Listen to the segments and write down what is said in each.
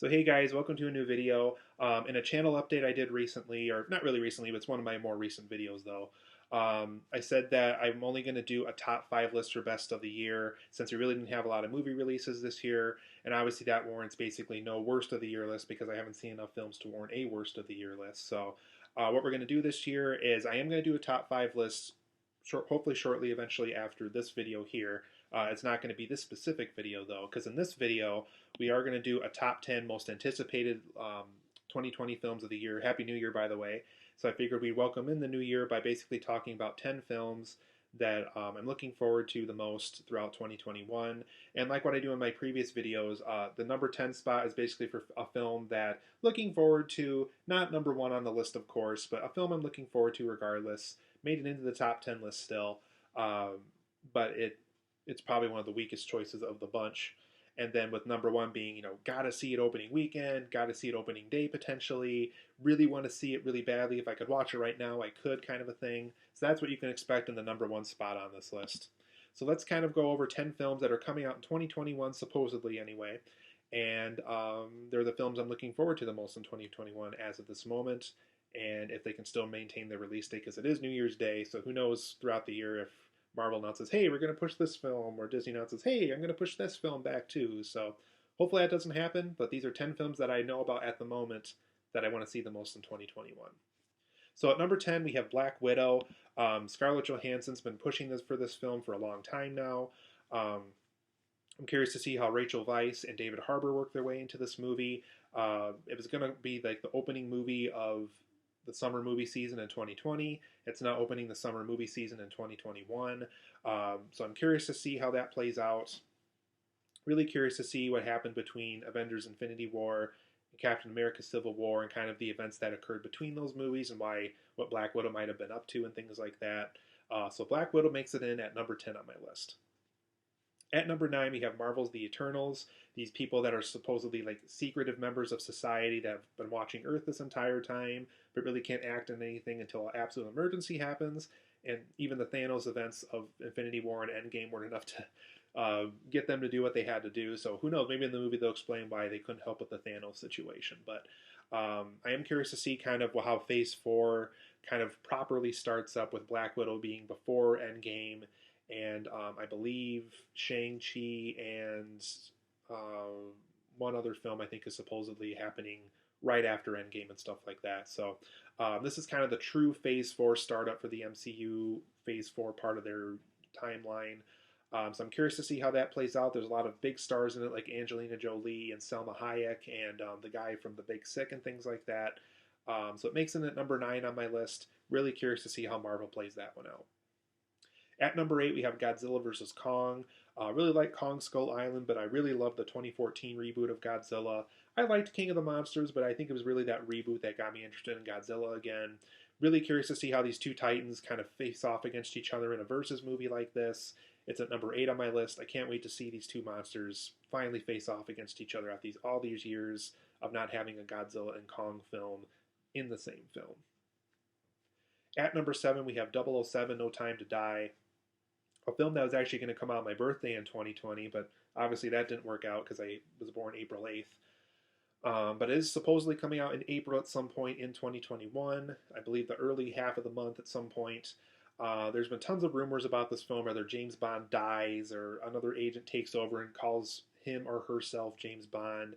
So hey guys, welcome to a new video. In a channel update I did recently, or not really recently, but it's one of my more recent videos though. I said that I'm only going to do a top 5 list for best of the year since we really didn't have a lot of movie releases this year, and obviously that warrants basically no worst of the year list because I haven't seen enough films to warrant a worst of the year list. So what we're going to do this year is I am going to do a top 5 list, hopefully shortly, eventually after this video here. It's not going to be this specific video though, because in this video we are going to do a top 10 most anticipated 2020 films of the year. Happy New Year, by the way. So I figured we'd welcome in the new year by basically talking about 10 films that I'm looking forward to the most throughout 2021. And like what I do in my previous videos, the number 10 spot is basically for a film that looking forward to, not number one on the list, of course, but a film I'm looking forward to regardless. Made it into the top 10 list still, but it's probably one of the weakest choices of the bunch. And then with number one being, gotta see it opening weekend, gotta see it opening day potentially, really want to see it really badly. If I could watch it right now, I could, kind of a thing. So that's what you can expect in the number one spot on this list. So let's kind of go over 10 films that are coming out in 2021, supposedly anyway. And they're the films I'm looking forward to the most in 2021 as of this moment. And if they can still maintain their release date, because it is New Year's Day, so who knows throughout the year if Marvel announces, hey, we're going to push this film, or Disney announces, hey, I'm going to push this film back too. So hopefully that doesn't happen, but these are 10 films that I know about at the moment that I want to see the most in 2021. So at number 10, we have Black Widow. Scarlett Johansson's been pushing this for this film for a long time now. I'm curious to see how Rachel Weisz and David Harbour work their way into this movie. It was going to be like the opening movie of the summer movie season in 2020. It's now opening the summer movie season in 2021. So I'm curious to see how that plays out. Really curious to see what happened between Avengers Infinity War and Captain America Civil War and kind of the events that occurred between those movies and what Black Widow might have been up to and things like that. So Black Widow makes it in at number 10 on my list. At number 9, we have Marvel's The Eternals. These people that are supposedly like secretive members of society that have been watching Earth this entire time, but really can't act on anything until an absolute emergency happens. And even the Thanos events of Infinity War and Endgame weren't enough to get them to do what they had to do. So who knows? Maybe in the movie they'll explain why they couldn't help with the Thanos situation. But I am curious to see kind of how Phase 4 kind of properly starts up with Black Widow being before Endgame, and I believe Shang-Chi and one other film I think is supposedly happening right after Endgame and stuff like that. So this is kind of the true Phase 4 startup for the MCU, Phase 4 part of their timeline. So I'm curious to see how that plays out. There's a lot of big stars in it, like Angelina Jolie and Selma Hayek and the guy from The Big Sick and things like that. So it makes it at number 9 on my list. Really curious to see how Marvel plays that one out. At number 8, we have Godzilla vs. Kong. Really like Kong Skull Island, but I really love the 2014 reboot of Godzilla. I liked King of the Monsters, but I think it was really that reboot that got me interested in Godzilla again. Really curious to see how these two titans kind of face off against each other in a versus movie like this. It's at number 8 on my list. I can't wait to see these two monsters finally face off against each other after all these years of not having a Godzilla and Kong film in the same film. At number 7, we have 007 No Time to Die, a film that was actually going to come out on my birthday in 2020, but obviously that didn't work out because I was born April 8th. But it is supposedly coming out in April at some point in 2021. I believe the early half of the month at some point. There's been tons of rumors about this film, whether James Bond dies or another agent takes over and calls him or herself James Bond.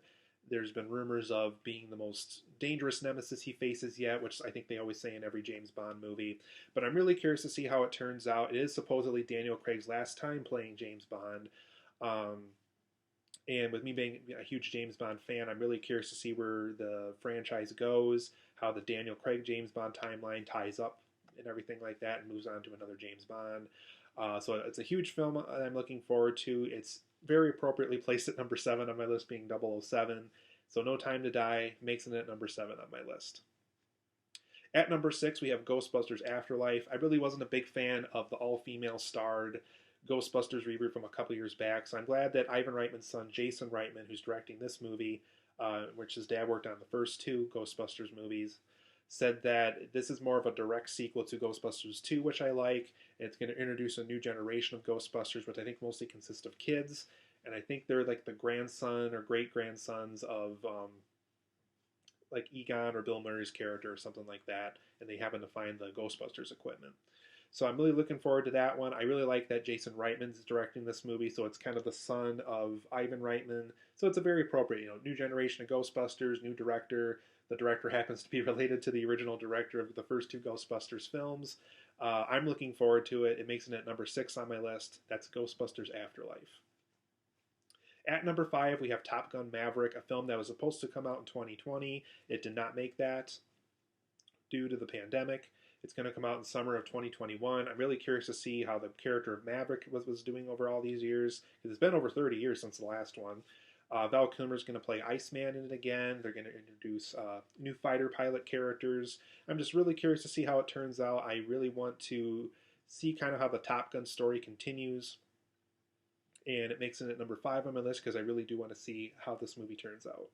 There's been rumors of being the most dangerous nemesis he faces yet, which I think they always say in every James Bond movie. But I'm really curious to see how it turns out. It is supposedly Daniel Craig's last time playing James Bond. And with me being a huge James Bond fan, I'm really curious to see where the franchise goes, how the Daniel Craig James Bond timeline ties up and everything like that and moves on to another James Bond. So it's a huge film I'm looking forward to. It's very appropriately placed at number 7 on my list, being 007. So No Time to Die makes it at number 7 on my list. At number 6, we have Ghostbusters Afterlife. I really wasn't a big fan of the all-female starred Ghostbusters reboot from a couple years back, so I'm glad that Ivan Reitman's son, Jason Reitman, who's directing this movie, which his dad worked on the first 2 Ghostbusters movies, said that this is more of a direct sequel to Ghostbusters 2, which I like. It's going to introduce a new generation of Ghostbusters, which I think mostly consists of kids. and I think they're like the grandson or great grandsons of like Egon or Bill Murray's character or something like that, and they happen to find the Ghostbusters equipment. So I'm really looking forward to that one. I really like that Jason Reitman is directing this movie, so it's kind of the son of Ivan Reitman. So it's a very appropriate, new generation of Ghostbusters, new director. The director happens to be related to the original director of the first two Ghostbusters films. I'm looking forward to it. It makes it at number 6 on my list. That's Ghostbusters Afterlife. At number 5, we have Top Gun Maverick, a film that was supposed to come out in 2020. It did not make that due to the pandemic. It's going to come out in summer of 2021. I'm really curious to see how the character of Maverick was doing over all these years, because it's been over 30 years since the last one. Val Kilmer's going to play Iceman in it again. They're going to introduce new fighter pilot characters. I'm just really curious to see how it turns out. I really want to see kind of how the Top Gun story continues. And it makes it at number 5 on my list because I really do want to see how this movie turns out.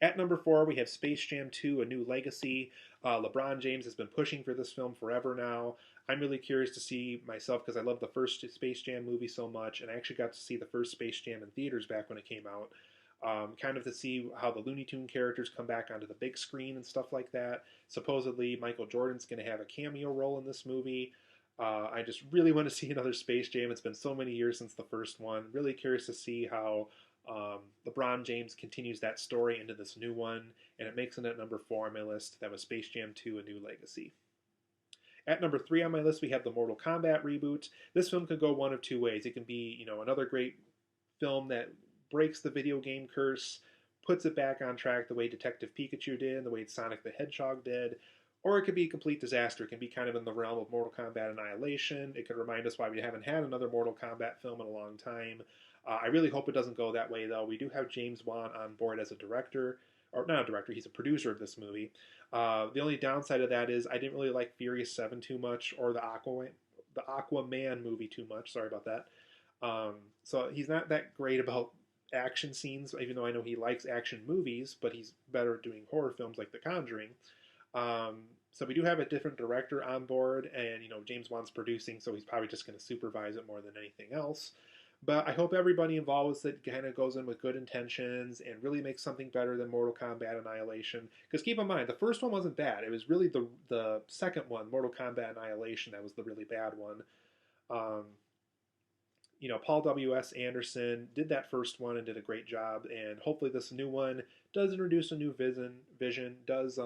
At number 4, we have Space Jam 2, A New Legacy. LeBron James has been pushing for this film forever now. I'm really curious to see myself, because I love the first Space Jam movie so much, and I actually got to see the first Space Jam in theaters back when it came out. Kind of to see how the Looney Tune characters come back onto the big screen and stuff like that. Supposedly, Michael Jordan's going to have a cameo role in this movie. I just really want to see another Space Jam. It's been so many years since the first one. Really curious to see how LeBron James continues that story into this new one, and it makes it at number 4 on my list. That was Space Jam 2, A New Legacy. At number 3 on my list, we have the Mortal Kombat reboot. This film could go one of two ways. It can be, another great film that breaks the video game curse, puts it back on track the way Detective Pikachu did, the way Sonic the Hedgehog did, or it could be a complete disaster. It can be kind of in the realm of Mortal Kombat Annihilation. It could remind us why we haven't had another Mortal Kombat film in a long time. I really hope it doesn't go that way, though. We do have James Wan on board as a director, or not a director, he's a producer of this movie. The only downside of that is I didn't really like Furious 7 too much, or the Aquaman movie too much. Sorry about that. So he's not that great about action scenes, even though I know he likes action movies, but he's better at doing horror films like The Conjuring. So we do have a different director on board, and James Wan's producing, so he's probably just going to supervise it more than anything else. But I hope everybody involved with it kind of goes in with good intentions and really makes something better than Mortal Kombat Annihilation. Because keep in mind, the first one wasn't bad. It was really the second one, Mortal Kombat Annihilation, that was the really bad one. Paul W.S. Anderson did that first one and did a great job. And hopefully this new one does introduce a new vision, does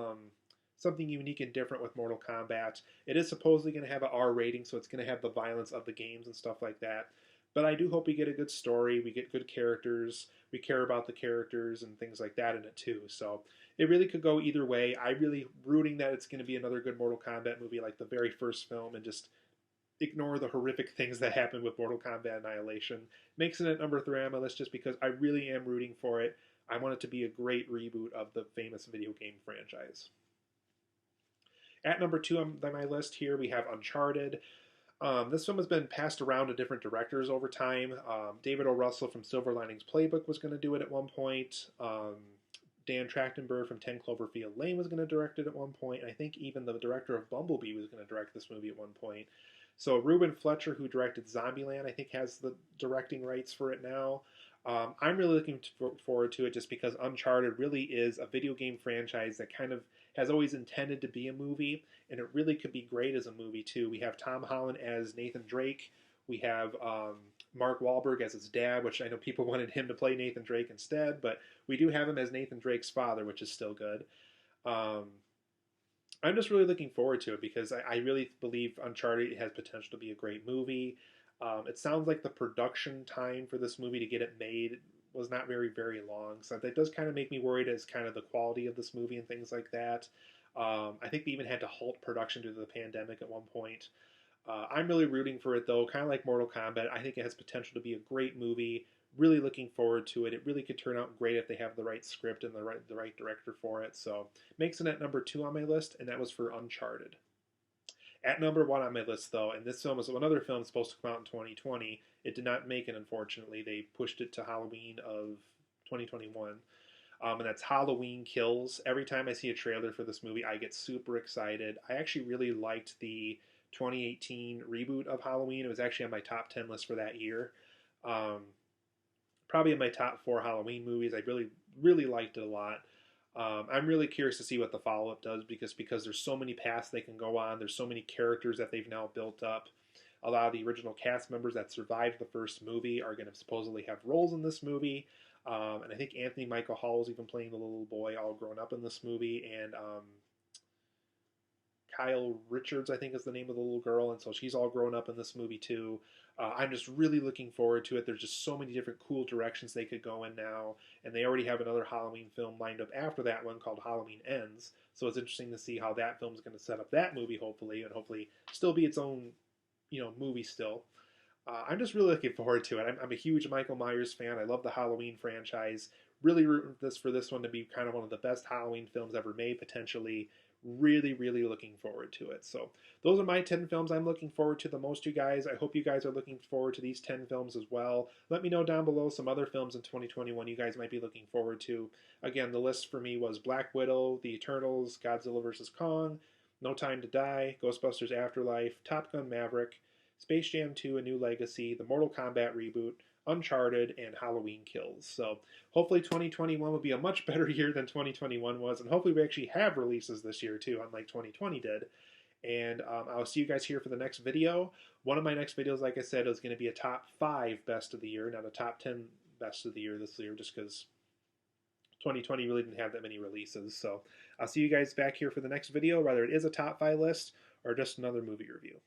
something unique and different with Mortal Kombat. It is supposedly going to have an R rating, so it's going to have the violence of the games and stuff like that. But I do hope we get a good story, we get good characters, we care about the characters and things like that in it too. So it really could go either way. I'm really rooting that it's going to be another good Mortal Kombat movie like the very first film, and just ignore the horrific things that happened with Mortal Kombat Annihilation. Makes it at number 3 on my list just because I really am rooting for it. I want it to be a great reboot of the famous video game franchise. At number 2 on my list here, we have Uncharted. This film has been passed around to different directors over time. David O. Russell from Silver Linings Playbook was going to do it at one point. Dan Trachtenberg from 10 Cloverfield Lane was going to direct it at one point. And I think even the director of Bumblebee was going to direct this movie at one point. So Ruben Fletcher, who directed Zombieland, I think has the directing rights for it now. I'm really looking forward to it just because Uncharted really is a video game franchise that kind of has always intended to be a movie, and it really could be great as a movie too. We have Tom Holland as Nathan Drake. We have Mark Wahlberg as his dad, which I know people wanted him to play Nathan Drake instead, but we do have him as Nathan Drake's father, which is still good. I'm just really looking forward to it because I really believe Uncharted has potential to be a great movie. It sounds like the production time for this movie to get it made was not very, very long. So that does kind of make me worried as kind of the quality of this movie and things like that. I think they even had to halt production due to the pandemic at one point. I'm really rooting for it though, kind of like Mortal Kombat. I think it has potential to be a great movie. Really looking forward to it. It really could turn out great if they have the right script and the right director for it. So makes it at number 2 on my list, and that was for Uncharted. At number 1 on my list, though, and this film is another film supposed to come out in 2020. It did not make it, unfortunately. They pushed it to Halloween of 2021. And that's Halloween Kills. Every time I see a trailer for this movie, I get super excited. I actually really liked the 2018 reboot of Halloween. It was actually on my top 10 list for that year. probably in my top 4 Halloween movies. I really liked it a lot. I'm really curious to see what the follow up does because there's so many paths they can go on. There's so many characters that they've now built up. A lot of the original cast members that survived the first movie are going to supposedly have roles in this movie. And I think Anthony Michael Hall is even playing the little boy all grown up in this movie. And Kyle Richards, I think, is the name of the little girl, and so she's all grown up in this movie too. I'm just really looking forward to it. There's just so many different cool directions they could go in now, and they already have another Halloween film lined up after that one called Halloween Ends. So it's interesting to see how that film is going to set up that movie, hopefully, and hopefully still be its own, movie still. I'm just really looking forward to it. I'm a huge Michael Myers fan. I love the Halloween franchise. Really rooting for this one to be kind of one of the best Halloween films ever made, potentially. Really looking forward to it. So those are my 10 films I'm looking forward to the most, you guys. I hope you guys are looking forward to these 10 films as well. Let me know down below some other films in 2021 you guys might be looking forward to. Again, the list for me was Black Widow, The Eternals, Godzilla vs. Kong, No Time to Die, Ghostbusters Afterlife, Top Gun Maverick, Space Jam 2: A New Legacy, the Mortal Kombat reboot, Uncharted, and Halloween Kills. So hopefully 2021 will be a much better year than 2021 was, and hopefully we actually have releases this year too, unlike 2020 did. And I'll see you guys here for the next video. One of my next videos, like I said, is going to be a top 5 best of the year, not a top 10 best of the year this year, just because 2020 really didn't have that many releases. So I'll see you guys back here for the next video, whether it is a top 5 list or just another movie review.